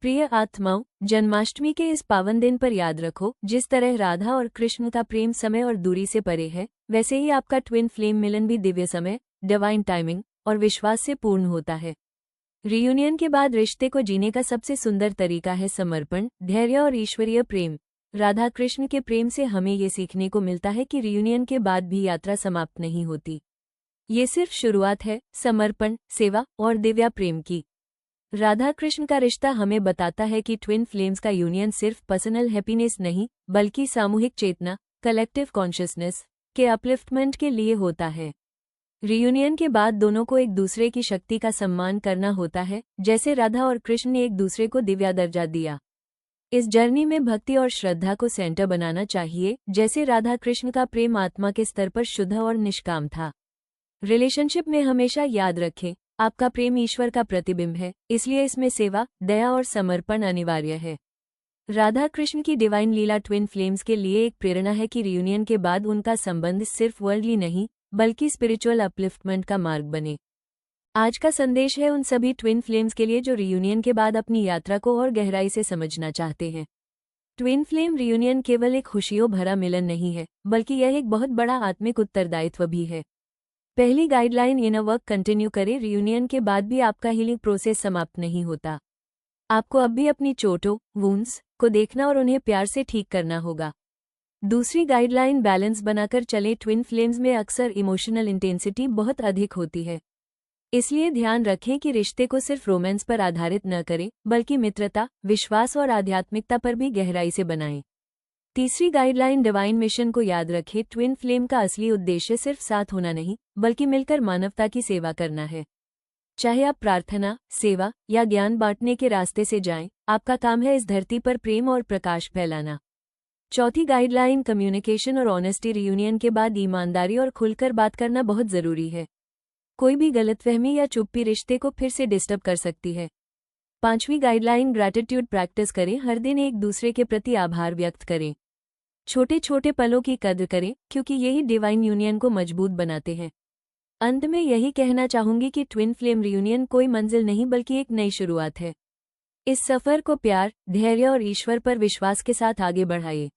प्रिय आत्माओं, जन्माष्टमी के इस पावन दिन पर याद रखो, जिस तरह राधा और कृष्ण का प्रेम समय और दूरी से परे है, वैसे ही आपका ट्विन फ्लेम मिलन भी दिव्य समय, डिवाइन टाइमिंग और विश्वास से पूर्ण होता है। रियूनियन के बाद रिश्ते को जीने का सबसे सुंदर तरीका है समर्पण, धैर्य और ईश्वरीय प्रेम। राधा कृष्ण के प्रेम से हमें ये सीखने को मिलता है कि रियूनियन के बाद भी यात्रा समाप्त नहीं होती। ये सिर्फ शुरुआत है समर्पण, सेवा और दिव्या प्रेम की। राधा कृष्ण का रिश्ता हमें बताता है कि ट्विन फ्लेम्स का यूनियन सिर्फ पर्सनल हैप्पीनेस नहीं, बल्कि सामूहिक चेतना, कलेक्टिव कॉन्शियसनेस के अपलिफ्टमेंट के लिए होता है। रियूनियन के बाद दोनों को एक दूसरे की शक्ति का सम्मान करना होता है, जैसे राधा और कृष्ण ने एक दूसरे को दिव्या दर्जा दिया। इस जर्नी में भक्ति और श्रद्धा को सेंटर बनाना चाहिए, जैसे राधा कृष्ण का प्रेम आत्मा के स्तर पर शुद्ध और निष्काम था। रिलेशनशिप में हमेशा याद रखें, आपका प्रेम ईश्वर का प्रतिबिंब है, इसलिए इसमें सेवा, दया और समर्पण अनिवार्य है। राधा कृष्ण की डिवाइन लीला ट्विन फ्लेम्स के लिए एक प्रेरणा है कि रियूनियन के बाद उनका संबंध सिर्फ वर्ल्डली नहीं, बल्कि स्पिरिचुअल अपलिफ्टमेंट का मार्ग बने। आज का संदेश है उन सभी ट्विन फ्लेम्स के लिए जो रियूनियन के बाद अपनी यात्रा को और गहराई से समझना चाहते हैं। ट्विन फ्लेम रियूनियन केवल एक खुशियों भरा मिलन नहीं है, बल्कि यह एक बहुत बड़ा आत्मिक उत्तरदायित्व भी है। पहली गाइडलाइन, इनर वर्क कंटिन्यू करें। रियूनियन के बाद भी आपका हीलिंग प्रोसेस समाप्त नहीं होता। आपको अब भी अपनी चोटों, वुंड्स को देखना और उन्हें प्यार से ठीक करना होगा। दूसरी गाइडलाइन, बैलेंस बनाकर चले। ट्विन फ्लेम्स में अक्सर इमोशनल इंटेंसिटी बहुत अधिक होती है, इसलिए ध्यान रखें कि रिश्ते को सिर्फ रोमांस पर आधारित न करें, बल्कि मित्रता, विश्वास और आध्यात्मिकता पर भी गहराई से बनाएं। तीसरी गाइडलाइन, डिवाइन मिशन को याद रखें। ट्विन फ्लेम का असली उद्देश्य सिर्फ साथ होना नहीं, बल्कि मिलकर मानवता की सेवा करना है। चाहे आप प्रार्थना, सेवा या ज्ञान बांटने के रास्ते से जाएं, आपका काम है इस धरती पर प्रेम और प्रकाश फैलाना। चौथी गाइडलाइन, कम्युनिकेशन और ऑनेस्टी। रियूनियन के बाद ईमानदारी और खुलकर बात करना बहुत जरूरी है। कोई भी गलतफहमी या चुप्पी रिश्ते को फिर से डिस्टर्ब कर सकती है। पांचवी गाइडलाइन, ग्रैटिट्यूड प्रैक्टिस करें। हर दिन एक दूसरे के प्रति आभार व्यक्त करें। छोटे छोटे पलों की कद्र करें, क्योंकि यही डिवाइन यूनियन को मजबूत बनाते हैं। अंत में यही कहना चाहूंगी कि ट्विन फ्लेम रियूनियन कोई मंजिल नहीं, बल्कि एक नई शुरुआत है। इस सफर को प्यार, धैर्य और ईश्वर पर विश्वास के साथ आगे बढ़ाइए।